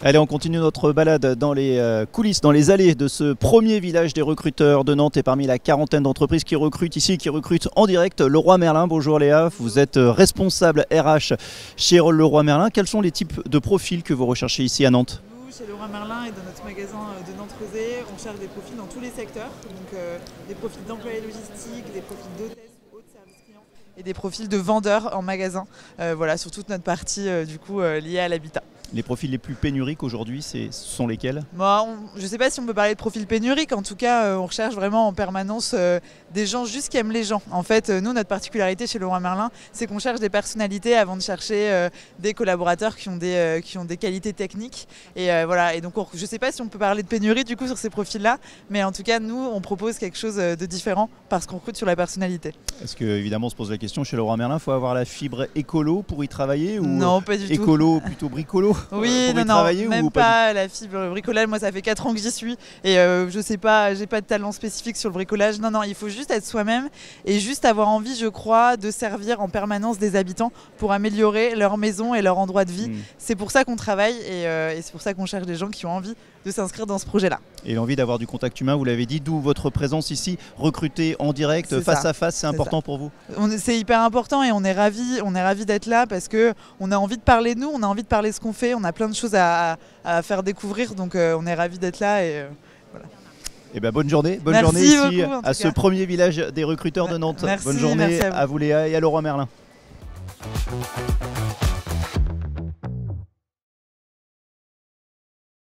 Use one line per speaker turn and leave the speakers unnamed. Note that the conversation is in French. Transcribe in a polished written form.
Allez, on continue notre balade dans les coulisses, dans les allées de ce premier village des recruteurs de Nantes et parmi la quarantaine d'entreprises qui recrutent ici, qui recrutent en direct. Leroy Merlin, bonjour Léa, vous êtes responsable RH chez Leroy Merlin. Quels sont les types de profils que vous recherchez ici à Nantes ?
Nous, chez Leroy Merlin et dans notre magasin de Nantes-Creuset, on cherche des profils dans tous les secteurs. Donc des profils d'employés logistiques, des profils d'hôtesse ou autres services clients et des profils de vendeurs en magasin. Voilà, sur toute notre partie liée à l'habitat.
Les profils les plus pénuriques aujourd'hui, ce sont lesquels ?
Je ne sais pas si on peut parler de profil pénurique, en tout cas on recherche vraiment en permanence des gens juste qui aiment les gens. En fait, nous, notre particularité chez Leroy Merlin, c'est qu'on cherche des personnalités avant de chercher des collaborateurs qui ont des qualités techniques. Et voilà. Et donc je ne sais pas si on peut parler de pénurie du coup sur ces profils-là, mais en tout cas nous, on propose quelque chose de différent parce qu'on recrute sur la personnalité.
Est-ce que évidemment on se pose la question chez Leroy Merlin, il faut avoir la fibre écolo pour y travailler ou
non, pas du tout.
Écolo plutôt bricolo?
Oui, non, même pas la fibre bricolage. Moi, ça fait 4 ans que j'y suis et je sais pas, j'ai pas de talent spécifique sur le bricolage. Non, il faut juste être soi-même et juste avoir envie, je crois, de servir en permanence des habitants pour améliorer leur maison et leur endroit de vie. C'est pour ça qu'on travaille et c'est pour ça qu'on cherche des gens qui ont envie de s'inscrire dans ce projet-là.
Et l'envie d'avoir du contact humain, vous l'avez dit, d'où votre présence ici, recrutée en direct, face à face, c'est important pour vous?
C'est hyper important et on est ravis d'être là parce qu'on a envie de parler de nous, on a envie de parler de ce qu'on fait, on a plein de choses à faire découvrir, donc on est ravis d'être là et voilà.
Eh ben, bonne journée
Merci
ici
beaucoup,
à ce premier village des recruteurs de Nantes.
Merci,
bonne journée
merci
à vous Léa et à Leroy Merlin.